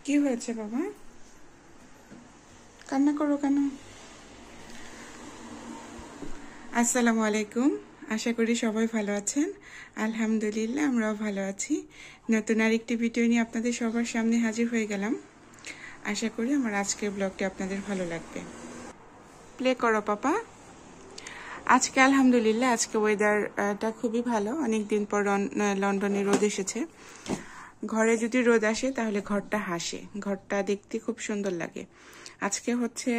কি হয়েছে বাবা? কান্না করো কেন? আসসালামু আলাইকুম। আশা করি সবাই ভালো আছেন। আলহামদুলিল্লাহ আমরাও ভালো আছি। নতুন আরেকটি ভিডিও নিয়ে আপনাদের সবার সামনে হাজির হয়ে গেলাম। আশা করি আমার আজকের ব্লগটি আপনাদের ভালো লাগবে। প্লে করো পাপা। আজকে আলহামদুলিল্লাহ আজকে ওয়েদারটা খুবই ভালো। অনেক দিন পর লন্ডনে রোদ এসেছে। ঘরে যদি রোদ আসে তাহলে ঘরটা হাসে, ঘরটা দেখতে খুব সুন্দর লাগে। আজকে হচ্ছে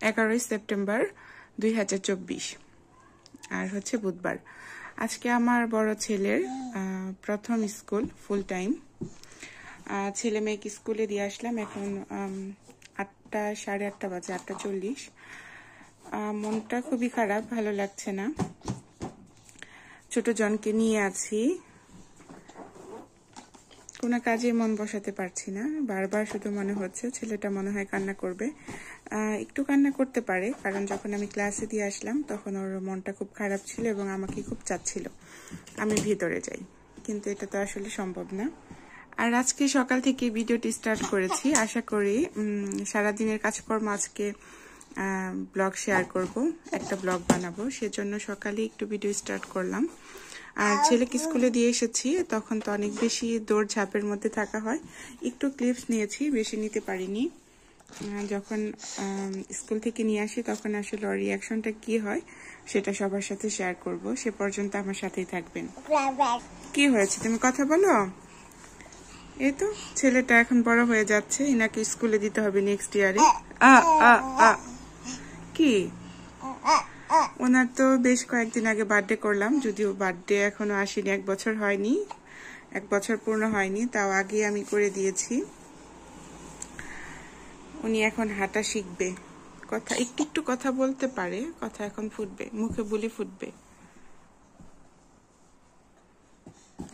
11 সেপ্টেম্বর 2024 আর হচ্ছে বুধবার। আজকে আমার বড় ছেলের প্রথম স্কুল ফুল টাইম। ছেলে মেয়েকে স্কুলে দিয়ে আসলাম। এখন 8টা সাড়ে 8টা বাজে, 8:40। মনটা খুবই খারাপ, ভালো লাগছে না। ছোট জনকে নিয়ে আছি, কোনো কাজে মন বসাতে পারছি না। বারবার শুধু মনে হচ্ছে ছেলেটা মনে হয় কান্না করবে। একটু কান্না করতে পারে, কারণ যখন আমি ক্লাসে দিয়ে আসলাম তখন ওর মনটা খুব খারাপ ছিল এবং আমাকে খুব চাচ্ছিল আমি ভিতরে যাই, কিন্তু এটা তো আসলে সম্ভব না। আর আজকে সকাল থেকে ভিডিওটি স্টার্ট করেছি। আশা করি সারাদিনের কাজকর্ম আজকে ব্লগ শেয়ার করব, একটা ব্লগ বানাবো। সেজন্য সকালে একটু ভিডিও স্টার্ট করলাম। আর ছেলেকে স্কুলে দিয়ে এসেছি, তখন তো অনেক বেশি দৌড়ঝাঁপের মধ্যে থাকা হয়। একটু ক্লিপস নিয়েছি, বেশি নিতে পারিনি। যখন স্কুল থেকে নিয়ে আসি তখন আসলে ওর রিয়াকশনটা কি হয় সেটা সবার সাথে শেয়ার করব। সে পর্যন্ত আমার সাথেই থাকবেন। কি হয়েছে, তুমি কথা বলো। এই তো ছেলেটা এখন বড় হয়ে যাচ্ছে, এনাকে স্কুলে দিতে হবে নেক্সট ইয়ারে। কি ওনার তো বেশ কয়েকদিন আগে বার্থডে করলাম, যদিও বার্থডে এখনো আসেনি, 1 বছর হয়নি, 1 বছর পূর্ণ হয়নি, তাও আগে আমি করে দিয়েছি। উনি এখন হাঁটা শিখবে, কথা একটু কথা বলতে পারে, কথা এখন ফুটবে, মুখে বুলি ফুটবে।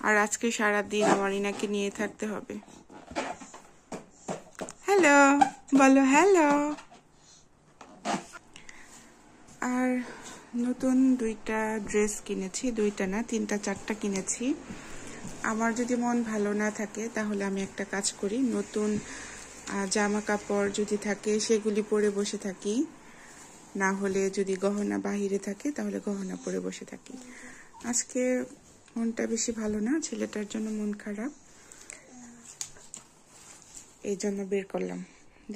আর আজকে সারাদিন আমার ইনাকে নিয়ে থাকতে হবে। হ্যালো বলো, হ্যালো। আর নতুন 2টা ড্রেস কিনেছি, 2টা না 3টা 4টা কিনেছি। আমার যদি মন ভালো না থাকে তাহলে আমি একটা কাজ করি, নতুন জামা কাপড় যদি থাকে সেগুলি পরে বসে থাকি, না হলে যদি গহনা বাহিরে থাকে তাহলে গহনা পরে বসে থাকি। আজকে মনটা বেশি ভালো না, ছেলেটার জন্য মন খারাপ, এই জন্য বের করলাম।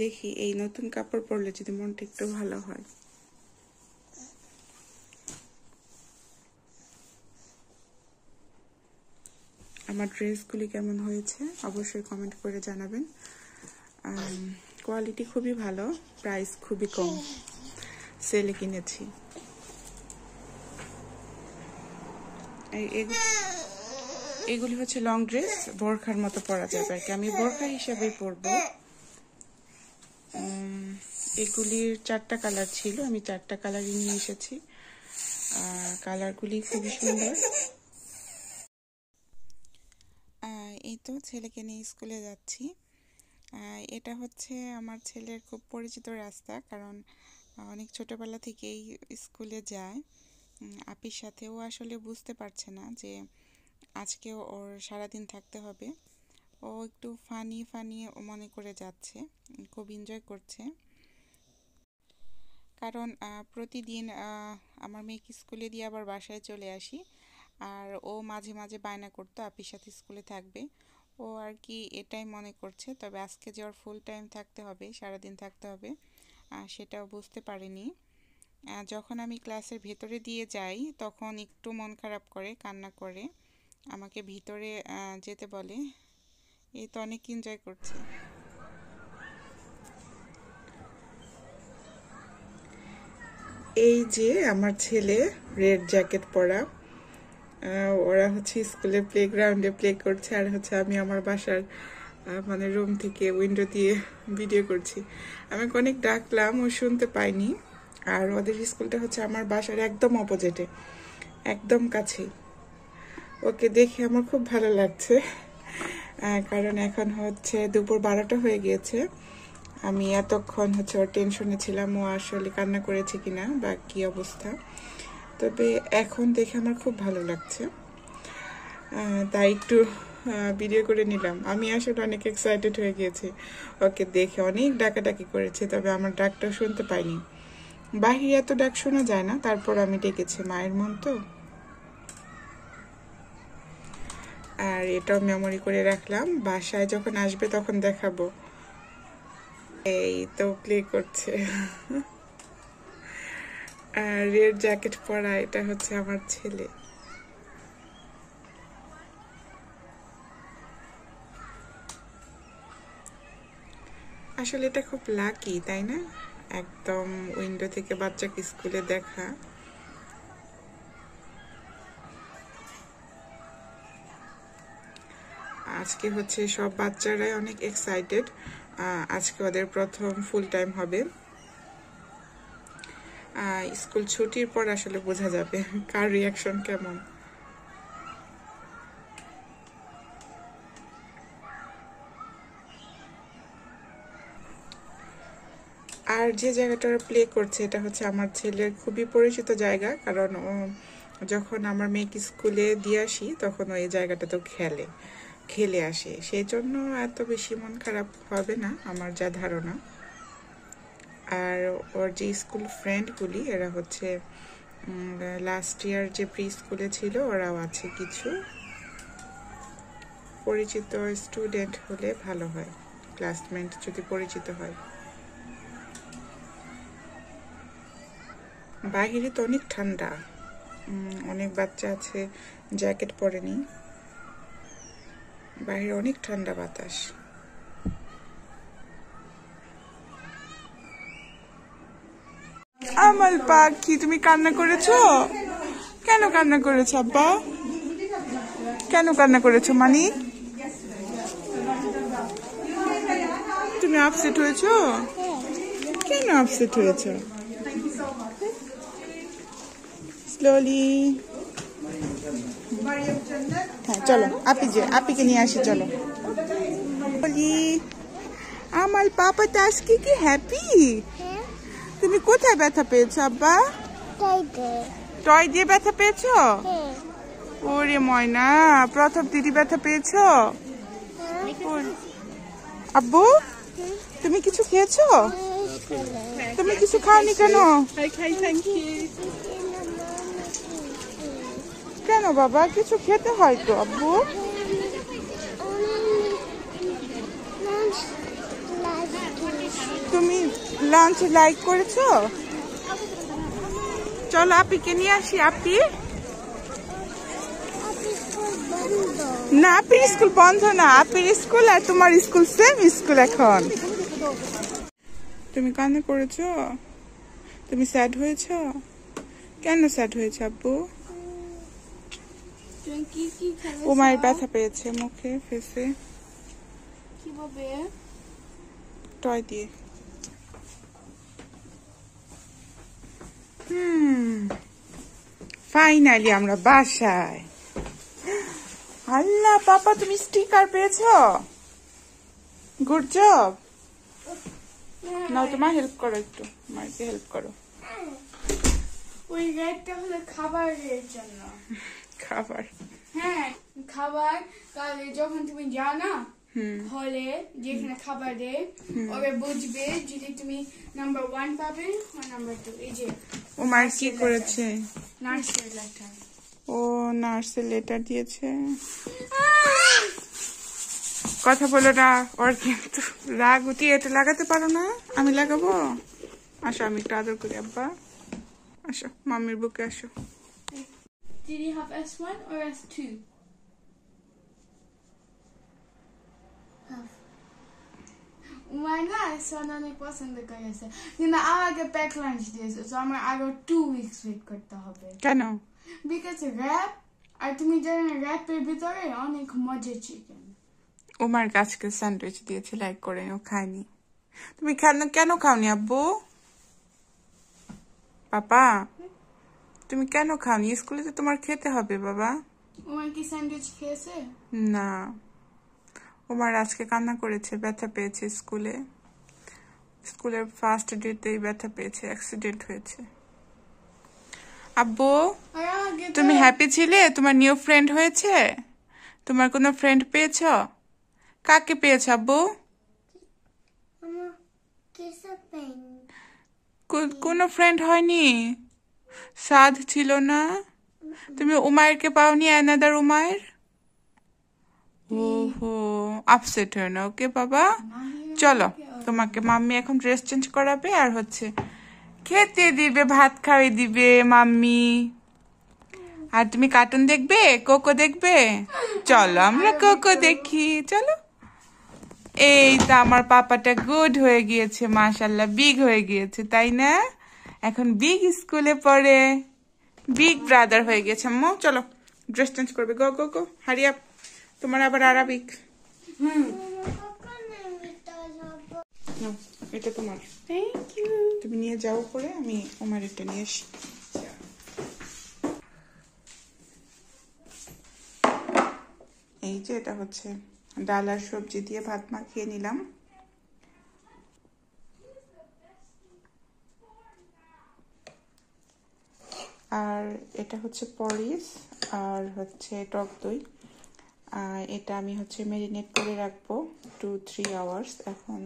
দেখি এই নতুন কাপড় পরলে যদি মনটা একটু ভালো হয়। আমার ড্রেসগুলি কেমন হয়েছে অবশ্যই কমেন্ট করে জানাবেন। কোয়ালিটি খুবই ভালো, প্রাইস খুবই কম, সেলে কিনেছি। এগুলি হচ্ছে লং ড্রেস, বোরখার মতো পরা যাবে আর কি, আমি বোরখা হিসেবেই পরবো। এগুলির 4টা কালার ছিল, আমি 4টা কালারই নিয়ে এসেছি। কালারগুলি খুবই সুন্দর। এই তো ছেলেকে নিয়ে স্কুলে যাচ্ছি। এটা হচ্ছে আমার ছেলের খুব পরিচিত রাস্তা, কারণ অনেক ছোটবেলা থেকেই স্কুলে যায় আপির সাথে। ও আসলে বুঝতে পারছে না যে আজকে ওর সারাদিন থাকতে হবে। ও একটু ফানি মনে করে যাচ্ছে, খুব এনজয় করছে। কারণ প্রতিদিন আমার মেয়েকে স্কুলে দিয়ে আবার বাসায় চলে আসি, আর ও মাঝে মাঝে বায়না করতো আপির সাথে স্কুলে থাকবে। ও আর কি এটাই মনে করছে, তবে আজকে যে ওর ফুল টাইম থাকতে হবে, সারাদিন থাকতে হবে, সেটাও বুঝতে পারিনি। যখন আমি ক্লাসের ভেতরে দিয়ে যাই তখন একটু মন খারাপ করে, কান্না করে, আমাকে ভিতরে যেতে বলে। এই তো অনেক এনজয় করছে। এই যে আমার ছেলে রেড জ্যাকেট পরা, ওরা হচ্ছে স্কুলের প্লেগ্রাউন্ডে প্লে করছে, আর হচ্ছে আমি আমার বাসার মানে রুম থেকে উইন্ডো দিয়ে ভিডিও করছি। আমি অনেক ডাকলাম, ও শুনতে পাইনি। আর ওদের স্কুলটা হচ্ছে আমার বাসার একদম অপোজিটে, একদম কাছেই। ওকে দেখে আমার খুব ভালো লাগছে, কারণ এখন হচ্ছে দুপুর 12টা হয়ে গিয়েছে। আমি এতক্ষণ হচ্ছে ওর টেনশনে ছিলাম ও আসলে কান্না করেছে কিনা বা কি অবস্থা, তবে এখন দেখে আমার খুব ভালো লাগছে। তাই একটু ভিডিও করে নিলাম। আমি আসলে অনেক এক্সাইটেড হয়ে গিয়েছি ওকে দেখে। অনেক ডাকাডাকি করেছে, তবে আমার ডাকটা শুনতে পাইনি। বাহিরে এত ডাক শোনা যায় না, তারপর আমি ডেকেছি, মায়ের মন তো। আর এটাও মেমোরি করে রাখলাম, বাসায় যখন আসবে তখন দেখাবো। এই তো প্লে করছে। আর রেড জ্যাকেট পরা এটা হচ্ছে আমার ছেলে। আসলে এটা খুব লাকি, তাই না? একদম উইন্ডো থেকে বাচ্চাকে স্কুলে দেখা। আজকে হচ্ছে সব বাচ্চারাই অনেক এক্সাইটেড। আজকে ওদের প্রথম ফুল টাইম হবে। স্কুল ছুটির পর আসলে বোঝা যাবে কার রিয়াকশন কেমন। আর যে জায়গাটা প্লে করছে এটা হচ্ছে আমার ছেলের খুবই পরিচিত জায়গা, কারণ যখন আমার মেয়েকে স্কুলে দিয়ে আসি তখন ওই জায়গাটা তো খেলে আসে, সেই জন্য এত বেশি মন খারাপ হবে না আমার যা ধারণা। আর ওর যে স্কুল ফ্রেন্ডগুলি এরা হচ্ছে লাস্ট ইয়ার যে প্রি স্কুলে ছিল, ওরাও আছে কিছু। পরিচিত স্টুডেন্ট হলে ভালো হয়, ক্লাসমেট যদি পরিচিত হয়। বাহিরে তো অনেক ঠান্ডা, অনেক বাচ্চা আছে জ্যাকেট পরেনি। বাইরে অনেক ঠান্ডা বাতাস। আমল পাখি, তুমি কান্না করেছো? কেন কান্না করেছো আব্বা? কেন কান্না করেছো মানি? তুমি আপসেট হয়েছো? কেন আপসেট হয়েছো? স্লোলি। হ্যাঁ চলো, আপিকে নিয়ে আসি, চলো। আমার পাপা তো আজকে কি হ্যাপি। তুমি কোথায় ব্যথা পেয়েছো আব্বা? টয় দিয়ে ব্যথা পেয়েছো? ওরে ময়না, প্রথম দিদি ব্যথা পেয়েছো? আব্বু তুমি কিছু খেয়েছো? তুমি কিছু খাওনি কেন? কেন বাবা, কিছু খেতে হয় তো আব্বু। তুমি লাঞ্চ লাইক করেছো? চলো আপিকে নিয়ে আসি। আপি না, আপির স্কুল বন্ধ না। আপির স্কুল আর তোমার স্কুল সেম স্কুল এখন। তুমি কান্না করেছো? তুমি স্যাড হয়েছো? কেন স্যাড হয়েছে আব্বু? ও মায়ের ব্যথা পেয়েছে মুখে, ফেসে। কিভাবে? টয় দিয়ে। ফাইনালি আমরা বাসায়। আল্লাহ পাপা, তুমি স্টিকার পেয়েছো? Good job. নাও তোমার হেল্প করো, একটু মাকে হেল্প করো। ওই রেডটা হলো খাবারের জন্য। খাবার? হ্যাঁ খাবার। কালে যখন তুমি যাও না হলে যেখানে খাবার দেয়, ওরা বুঝবে যদি তুমি নাম্বার 1 পাবে আর নাম্বার 2। এই যে ও মার কি করেছে? নার্সের লেটার। ও নার্সের লেটার দিয়েছে। কথা বলো না, ওর কিন্তু রাগ উঠিয়ে এটা লাগাতে পারো না। আমি লাগাবো? আসো, আমি একটু আদর করি আব্বা। আসো মাম্মির বুকে আসো। Did you have S1 or S2? My না S1 অনেক পছন্দ করেছে, কিন্তু আমাকে প্যাক লাঞ্চ দিয়েছে, তো আমার আরো 2 weeks ওয়েট করতে হবে। কেন? বিকজ র্যাপ, আর তুমি জানো র্যাপের ভিতরে অনেক মজার চিকেন। ওমার আজকে স্যান্ডউইচ দিয়েছে, লাইক করে ও খায়নি। তুমি কেন খাওনি আব্বু? পাপা তুমি কেন খাওনি? স্কুলে তো তোমার খেতে হবে বাবা। ওমার কি স্যান্ডউইচ খেয়েছে? না, ওমার আজকে কান্না করেছে, ব্যথা পেয়েছে স্কুলের ফার্স্ট ডেতেই ব্যথা পেয়েছে, অ্যাক্সিডেন্ট হয়েছে। আব্বু তুমি হ্যাপি ছিলে? তোমার নিউ ফ্রেন্ড হয়েছে? তোমার কোনো ফ্রেন্ড পেয়েছো? কাকে পেয়েছো আব্বু? কোনো ফ্রেন্ড হয়নি? সাদ ছিল না? তুমি উমায়েরকে পাওনি? অ্যানাদার উমায়ের? ওহো, আপসেট হয় না। ওকে বাবা, চলো তোমাকে মাম্মি এখন ড্রেস চেঞ্জ করাবে আর হচ্ছে খেতে দিবে, ভাত খাওয়াই দিবে মাম্মি। আর তুমি কার্টুন দেখবে, কোকো দেখবে? চলো আমরা কোকো দেখি, চলো। এই তো আমার পাপাটা গুড হয়ে গিয়েছে, মাশাল্লাহ, বিগ হয়ে গিয়েছে, তাই না? এখন বিগ স্কুলে পড়ে, বিগ ব্রাদার হয়ে গেছে। আম্মু চলো ড্রেস চেঞ্জ করবে, গো গো গো, হারি আপ। তোমার আবার আরাবিক। নাও, এটা তোমার। Thank you. তুমি নিয়ে যাও করে, আমি আমার এটা নিয়ে আসি। এই যে এটা হচ্ছে ডাল আর সবজি দিয়ে ভাত মাখিয়ে নিলাম। আর এটা হচ্ছে পরিস আর হচ্ছে টক দই। এটা আমি হচ্ছে মেরিনেট করে রাখবো 2-3 আওয়ার্স। এখন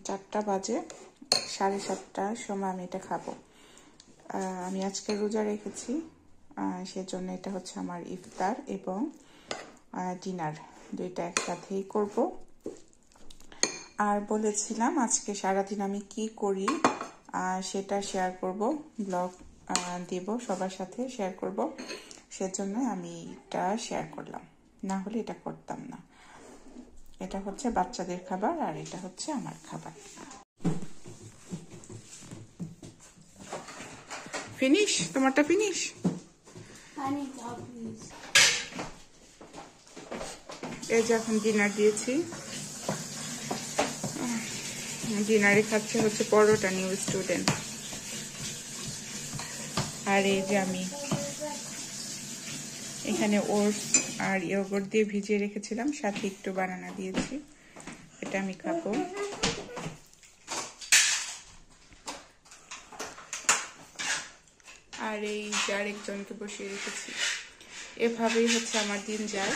4টা বাজে, 7:30টার সময় আমি এটা খাবো। আমি আজকে রোজা রেখেছি, সেজন্য এটা হচ্ছে আমার ইফতার এবং ডিনার দুইটা একসাথেই করব। আর বলেছিলাম আজকে সারাদিন আমি কি করি সেটা শেয়ার করব, ব্লগ দেব, সবার সাথে শেয়ার করব। সেজন্য আমি এটা শেয়ার করলাম, না হলে এটা করতাম না। এটা হচ্ছে বাচ্চাদের খাবার আর এটা হচ্ছে আমার খাবার। ফিনিশ? তোমারটা ফিনিশ? এই যে এখন ডিনার দিয়েছি, ডিনারে খাচ্ছে হচ্ছে পরোটা, নিউ স্টুডেন্ট। আর এই যে আমি এখানে ওটস আর ইয়োগurt দিয়ে ভিজিয়ে রেখেছিলাম, সাথে একটু বানানা দিয়েছি, এটা আমি খাবো। আর এই যে আরেকজনকে বসিয়ে রেখেছি। এভাবেই হচ্ছে আমার দিন যায়।